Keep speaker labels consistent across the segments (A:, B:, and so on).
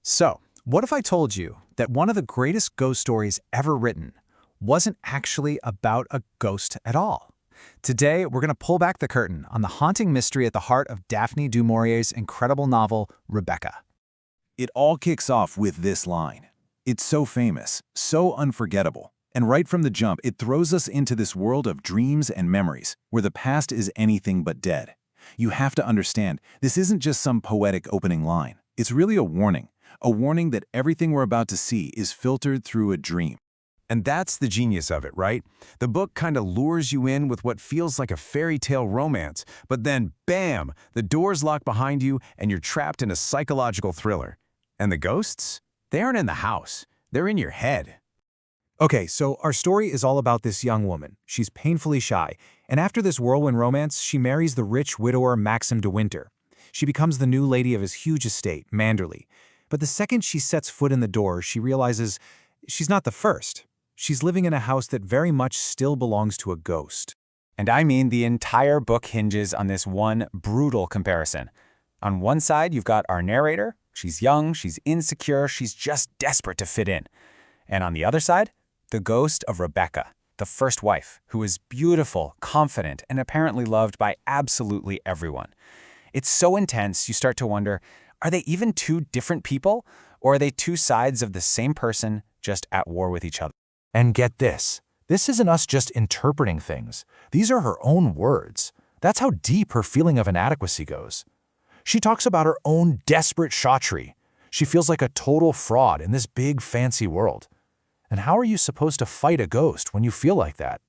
A: So, what if I told you that one of the greatest ghost stories ever written wasn't actually about a ghost at all? Today, we're going to pull back the curtain on the haunting mystery at the heart of Daphne du Maurier's incredible novel, Rebecca.
B: It all kicks off with this line. It's so famous, so unforgettable, and right from the jump, it throws us into this world of dreams and memories, where the past is anything but dead. You have to understand, this isn't just some poetic opening line. It's really a warning that everything we're about to see is filtered through a dream.
C: And that's the genius of it, right? The book kind of lures you in with what feels like a fairy tale romance, but then, bam, the doors lock behind you and you're trapped in a psychological thriller. And the ghosts? They aren't in the house. They're in your head.
D: Okay, so our story is all about this young woman. She's painfully shy, and after this whirlwind romance, she marries the rich widower Maxim de Winter. She becomes the new lady of his huge estate, Manderley. But the second she sets foot in the door, she realizes she's not the first. She's living in a house that very much still belongs to a ghost.
A: And I mean, the entire book hinges on this one brutal comparison. On one side, you've got our narrator. She's young, she's insecure, she's just desperate to fit in. And on the other side, the ghost of Rebecca, the first wife, who is beautiful, confident, and apparently loved by absolutely everyone. It's so intense, you start to wonder, are they even two different people? Or are they two sides of the same person just at war with each other?
D: And get this isn't us just interpreting things. These are her own words. That's how deep her feeling of inadequacy goes. She talks about her own desperate chaudhry. She feels like a total fraud in this big, fancy world. And how are you supposed to fight a ghost when you feel like that?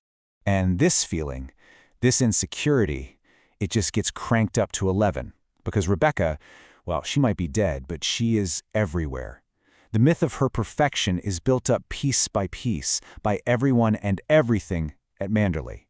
A: And this feeling, this insecurity, it just gets cranked up to 11. Because Rebecca, well, she might be dead, but she is everywhere. The myth of her perfection is built up piece by everyone and everything at Manderley.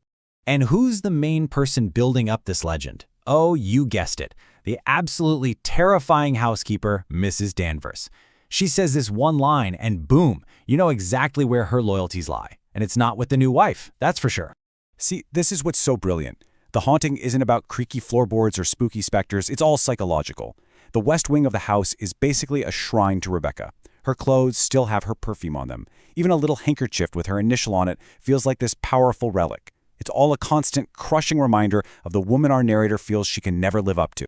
A: And who's the main person building up this legend? Oh, you guessed it. The absolutely terrifying housekeeper, Mrs. Danvers. She says this one line and boom, you know exactly where her loyalties lie. And it's not with the new wife, that's for sure. See, this is what's so brilliant. The haunting isn't about creaky floorboards or spooky specters, it's all psychological. The west wing of the house is basically a shrine to Rebecca. Her clothes still have her perfume on them. Even a little handkerchief with her initial on it feels like this powerful relic. It's all a constant, crushing reminder of the woman our narrator feels she can never live up to.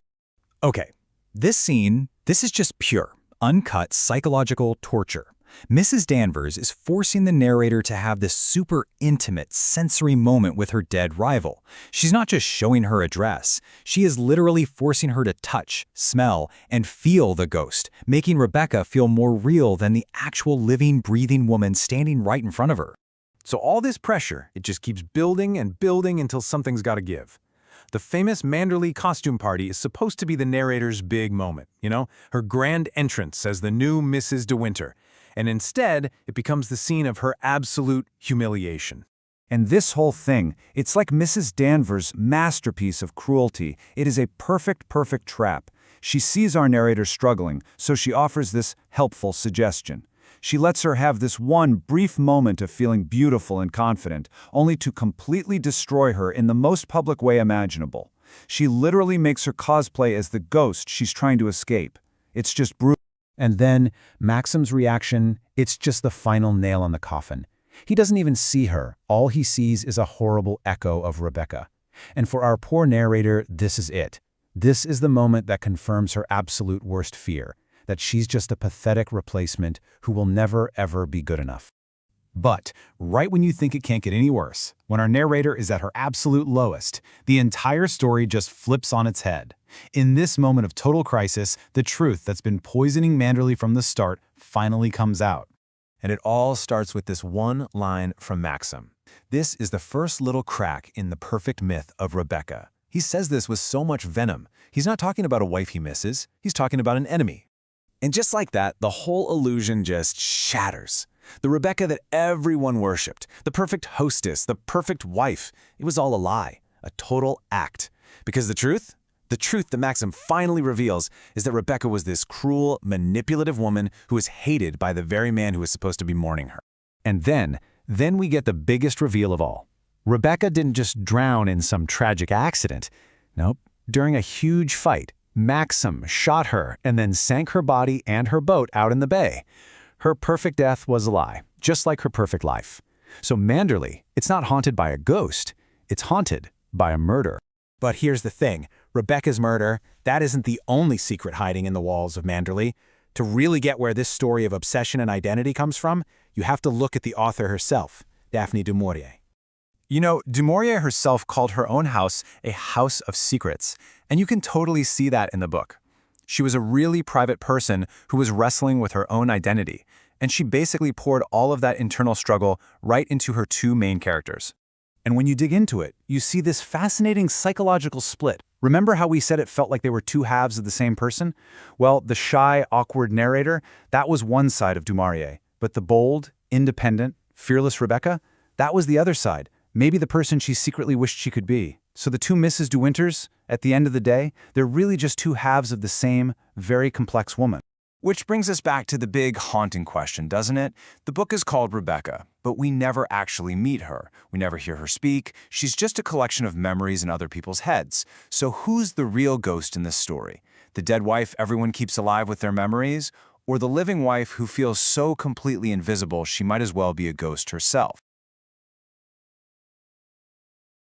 A: Okay, this scene, this is just pure, uncut psychological torture. Mrs. Danvers is forcing the narrator to have this super intimate, sensory moment with her dead rival. She's not just showing her address. She is literally forcing her to touch, smell, and feel the ghost, making Rebecca feel more real than the actual living, breathing woman standing right in front of her.
C: So all this pressure, it just keeps building and building until something's got to give. The famous Manderley costume party is supposed to be the narrator's big moment, her grand entrance as the new Mrs. de Winter. And instead, it becomes the scene of her absolute humiliation.
D: And this whole thing, it's like Mrs. Danvers' masterpiece of cruelty. It is a perfect trap. She sees our narrator struggling, so she offers this helpful suggestion. She lets her have this one brief moment of feeling beautiful and confident, only to completely destroy her in the most public way imaginable. She literally makes her cosplay as the ghost she's trying to escape. It's just brutal.
A: And then, Maxim's reaction, it's just the final nail on the coffin. He doesn't even see her. All he sees is a horrible echo of Rebecca. And for our poor narrator, this is it. This is the moment that confirms her absolute worst fear, that she's just a pathetic replacement who will never, ever be good enough. But, right when you think it can't get any worse, when our narrator is at her absolute lowest, the entire story just flips on its head. In this moment of total crisis, the truth that's been poisoning Manderley from the start finally comes out.
C: And it all starts with this one line from Maxim. This is the first little crack in the perfect myth of Rebecca. He says this with so much venom. He's not talking about a wife he misses, he's talking about an enemy. And just like that, the whole illusion just shatters. The Rebecca that everyone worshipped, the perfect hostess, the perfect wife, it was all a lie, a total act. Because the truth that Maxim finally reveals is that Rebecca was this cruel, manipulative woman who was hated by the very man who was supposed to be mourning her. And then we get the biggest reveal of all. Rebecca didn't just drown in some tragic accident. Nope, during a huge fight, Maxim shot her and then sank her body and her boat out in the bay. Her perfect death was a lie, just like her perfect life. So Manderley, it's not haunted by a ghost, it's haunted by a murder.
A: But here's the thing, Rebecca's murder, that isn't the only secret hiding in the walls of Manderley. To really get where this story of obsession and identity comes from, you have to look at the author herself, Daphne du Maurier.
C: You know, du Maurier herself called her own house a house of secrets, and you can totally see that in the book. She was a really private person who was wrestling with her own identity, and she basically poured all of that internal struggle right into her two main characters.
D: And when you dig into it, you see this fascinating psychological split. Remember how we said it felt like they were two halves of the same person? Well, the shy, awkward narrator, that was one side of du Maurier. But the bold, independent, fearless Rebecca, that was the other side. Maybe the person she secretly wished she could be. So the two Mrs. De Winters, at the end of the day, they're really just two halves of the same, very complex woman.
C: Which brings us back to the big haunting question, doesn't it? The book is called Rebecca, but we never actually meet her. We never hear her speak. She's just a collection of memories in other people's heads. So who's the real ghost in this story? The dead wife everyone keeps alive with their memories? Or the living wife who feels so completely invisible she might as well be a ghost herself?